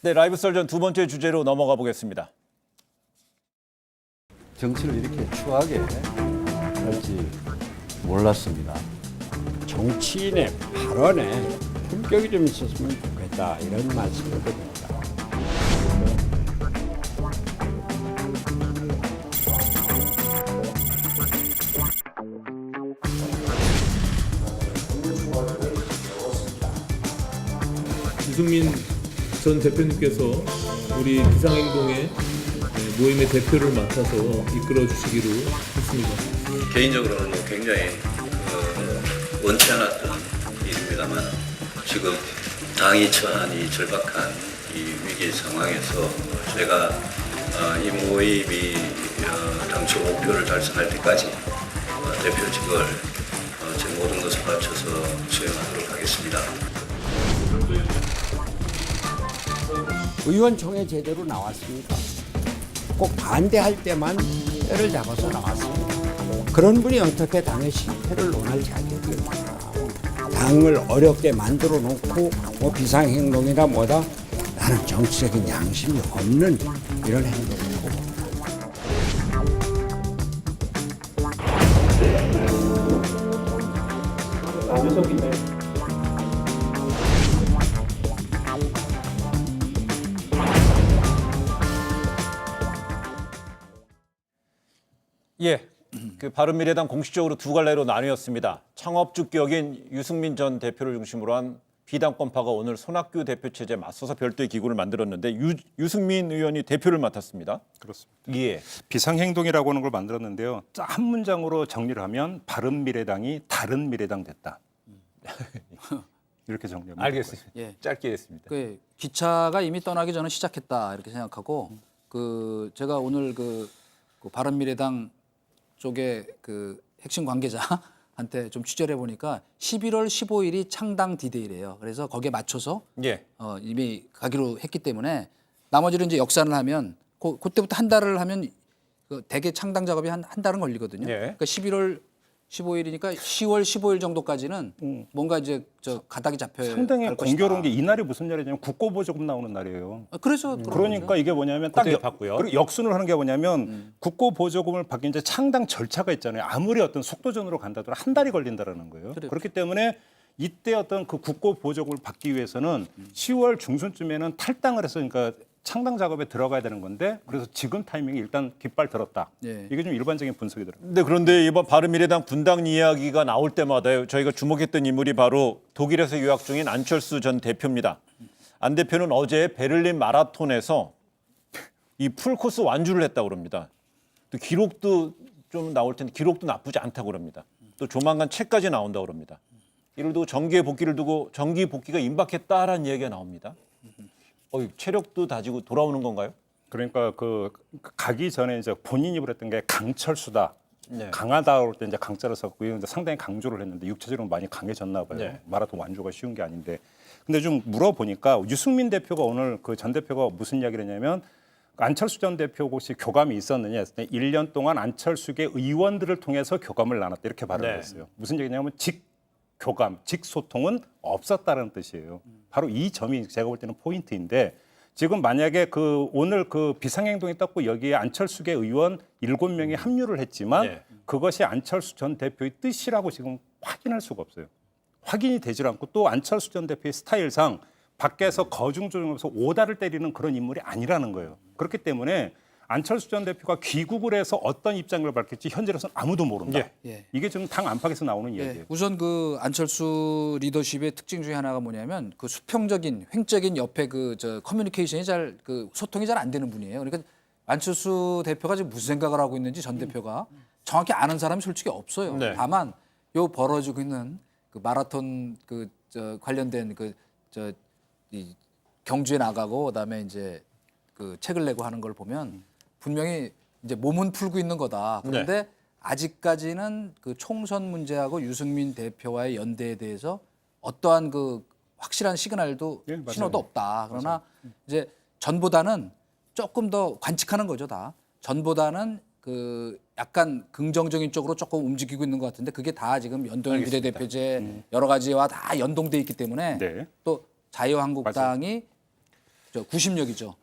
네, 라이브 썰전 두 번째 주제로 넘어가 보겠습니다. 정치를 이렇게 추하게 할지 몰랐습니다. 정치인의 발언에 품격이 좀 있었으면 좋겠다 이런 말씀을 드립니다. 유승민 전 대표님께서 우리 비상행동의 모임의 대표를 맡아서 이끌어 주시기로 했습니다. 개인적으로는 굉장히 원치 않았던 일입니다만 지금 당이 처한 이 절박한 이 위기 상황에서 제가 이 모임이 당초 목표를 달성할 때까지 대표직을 제 모든 것을 바쳐서 수행하도록 하겠습니다. 의원총회 제대로 나왔습니까? 꼭 반대할 때만 때를 잡아서 나왔습니다. 그런 분이 어떻게 당의 실패를 논할 자격이 없습니다. 당을 어렵게 만들어 놓고 뭐 비상행동이다 뭐다 나는 정치적인 양심이 없는 이런 행동이라고 봅니다. 예, 그 바른미래당 공식적으로 두 갈래로 나뉘었습니다. 창업주격인 유승민 전 대표를 중심으로 한 비당권파가 오늘 손학규 대표 체제에 맞서서 별도의 기구를 만들었는데 유승민 의원이 대표를 맡았습니다. 그렇습니다. 예, 비상행동이라고 하는 걸 만들었는데요. 한 문장으로 정리를 하면 바른미래당이 다른 미래당 됐다. 이렇게 정리하면 알겠습니다. 예. 짧게 했습니다. 그 기차가 이미 떠나기 전에 시작했다 이렇게 생각하고 그 제가 오늘 그 바른미래당 쪽에 그 핵심 관계자한테 좀 취재를 해보니까 11월 15일이 창당 디데이래요. 그래서 거기에 맞춰서 예, 이미 가기로 했기 때문에 나머지를 이제 역산을 하면 그때부터 한 달을 하면 그 대개 창당 작업이 한 달은 걸리거든요. 예. 그러니까 11월 15일이니까 10월 15일 정도까지는 뭔가 이제 저 가닥이 잡혀야 상당히 할 것이다. 공교로운 게 이날이 무슨 날이냐면 국고보조금 나오는 날이에요. 그래서 그러니까 이게 뭐냐면 딱 그때 봤고요. 그리고 역순을 하는 게 뭐냐면 국고보조금을 받기 이제 창당 절차가 있잖아요. 아무리 어떤 속도전으로 간다더라도 한 달이 걸린다라는 거예요. 그래요. 그렇기 때문에 이때 어떤 그 국고보조금을 받기 위해서는 10월 중순쯤에는 탈당을 해서 그러니까 창당 작업에 들어가야 되는 건데 그래서 지금 타이밍이 일단 깃발 들었다. 예. 이게 좀 일반적인 분석이더라고요. 네, 그런데 이번 바른미래당 분당 이야기가 나올 때마다 저희가 주목했던 인물이 바로 독일에서 유학 중인 안철수 전 대표입니다. 안 대표는 어제 베를린 마라톤에서 이 풀코스 완주를 했다고 그럽니다. 또 기록도 좀 나올 텐데 기록도 나쁘지 않다고 그럽니다. 또 조만간 책까지 나온다고 그럽니다. 이를 두고 정기의 복귀를 두고 정기 복귀가 임박했다라는 얘기가 나옵니다. 체력도 다지고 돌아오는 건가요? 그러니까 그 가기 전에 이제 본인이 그랬던 게 강철수다. 네. 강하다 그럴 때 이제 강자를 썼고 이제 상당히 강조를 했는데 육체적으로 많이 강해졌나 봐요. 네. 마라톤 완주가 쉬운 게 아닌데. 근데 좀 물어보니까 유승민 대표가 오늘 그 전 대표가 무슨 이야기를 했냐면 안철수 전 대표 혹시 교감이 있었느냐 했을 때 1년 동안 안철수계 의원들을 통해서 교감을 나눴다 이렇게 발언을 네. 했어요. 무슨 얘기냐면 직교감, 직소통은 없었다는 뜻이에요. 바로 이 점이 제가 볼 때는 포인트인데 지금 만약에 그 오늘 그 비상행동이 떴고 여기에 안철수계 의원 7명이 합류를 했지만 네. 그것이 안철수 전 대표의 뜻이라고 지금 확인할 수가 없어요. 확인이 되질 않고 또 안철수 전 대표의 스타일상 밖에서 거중조중하면서 오다를 때리는 그런 인물이 아니라는 거예요. 그렇기 때문에 안철수 전 대표가 귀국을 해서 어떤 입장을 밝힐지 현재로서는 아무도 모른다. 예. 이게 지금 당 안팎에서 나오는 예. 이야기예요. 우선 그 안철수 리더십의 특징 중에 하나가 뭐냐면 그 수평적인 횡적인 옆에 그 저 커뮤니케이션이 잘 그 소통이 잘 안 되는 분이에요. 그러니까 안철수 대표가 지금 무슨 생각을 하고 있는지 전 대표가 정확히 아는 사람이 솔직히 없어요. 네. 다만 요 벌어지고 있는 그 마라톤 그 저 관련된 그 저 이 경주에 나가고 그다음에 이제 그 책을 내고 하는 걸 보면 분명히 이제 몸은 풀고 있는 거다. 그런데 아직까지는 그 총선 문제하고 유승민 대표와의 연대에 대해서 어떠한 그 확실한 시그널도 예, 맞아요. 신호도 없다. 그러나 이제 전보다는 조금 더 관측하는 거죠, 다. 전보다는 그 약간 긍정적인 쪽으로 조금 움직이고 있는 것 같은데 그게 다 지금 연동형 비례대표제 여러 가지와 다 연동돼 있기 때문에 네. 또 자유한국당이 저 구심력이죠.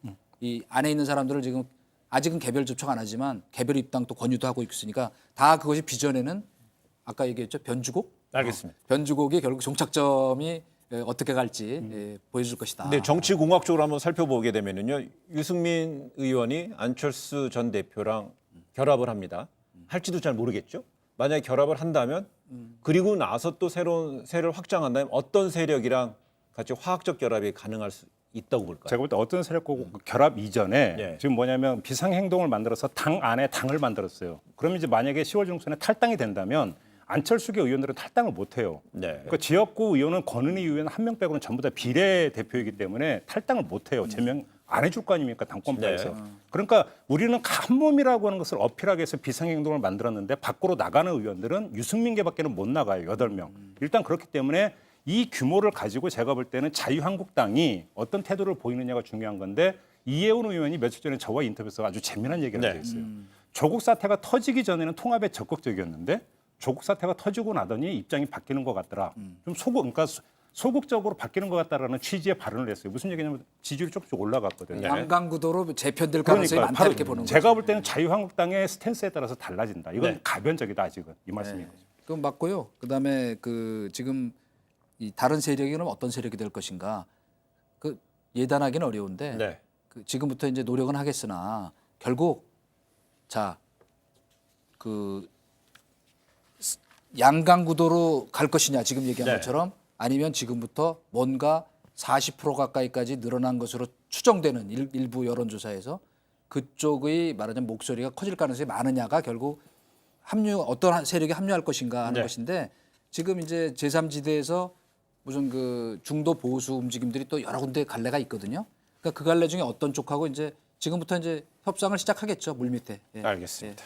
이 안에 있는 사람들을 지금 아직은 개별 접촉 안 하지만 개별 입당 또 권유도 하고 있으니까 다 그것이 비전에는 아까 얘기했죠 변주곡. 알겠습니다. 변주곡이 결국 종착점이 어떻게 갈지 보여줄 것이다. 근데 정치공학적으로 한번 살펴보게 되면은요, 유승민 의원이 안철수 전 대표랑 결합을 합니다. 할지도 잘 모르겠죠. 만약에 결합을 한다면 그리고 나서 또 새로운 세를 확장한다면 어떤 세력이랑 같이 화학적 결합이 가능할 수 있다고 볼까요? 제가 볼 때 어떤 세력과 결합 이전에 네. 지금 뭐냐면 비상행동을 만들어서 당 안에 당을 만들었어요. 그러면 이제 만약에 10월 중순에 탈당이 된다면 안철수계 의원들은 탈당을 못 해요. 네. 그러니까 지역구 의원은 권은희 의원 한 명 빼고는 전부 다 비례 대표이기 때문에 탈당을 못 해요. 제명 안 해줄 거 아닙니까 당권파에서. 네. 그러니까 우리는 한 몸이라고 하는 것을 어필하기 위해서 비상행동을 만들었는데 밖으로 나가는 의원들은 유승민계밖에는 못 나가요. 8명. 일단 그렇기 때문에 이 규모를 가지고 제가 볼 때는 자유한국당이 어떤 태도를 보이느냐가 중요한 건데 이혜원 의원이 며칠 전에 저와 인터뷰에서 아주 재미난 얘기를 네. 하고 있어요. 조국 사태가 터지기 전에는 통합에 적극적이었는데 조국 사태가 터지고 나더니 입장이 바뀌는 것 같더라. 좀 그러니까 소극적으로 바뀌는 것 같다라는 취지의 발언을 했어요. 무슨 얘기냐면 지지율이 조금씩 올라갔거든요. 양강구도로 재편될 가능성이 많다 바로 이렇게 보는 제가 거죠. 볼 때는 자유한국당의 스탠스에 따라서 달라진다. 이건 네. 가변적이다 아직은 이 말씀인 거죠. 그건 맞고요. 그다음에 그 지금 이 다른 세력이 그럼 어떤 세력이 될 것인가? 그 예단하기는 어려운데 네. 그 지금부터 이제 노력은 하겠으나 결국 자 그 양강구도로 갈 것이냐 지금 얘기한 네. 것처럼 아니면 지금부터 뭔가 40% 가까이까지 늘어난 것으로 추정되는 일부 여론조사에서 그쪽의 말하자면 목소리가 커질 가능성이 많으냐가 결국 어떤 세력이 합류할 것인가 하는 네. 것인데 지금 이제 제3지대에서 무슨 그 중도 보수 움직임들이 또 여러 군데 갈래가 있거든요. 그러니까 그 갈래 중에 어떤 쪽하고 이제 지금부터 이제 협상을 시작하겠죠 물밑에. 예. 알겠습니다.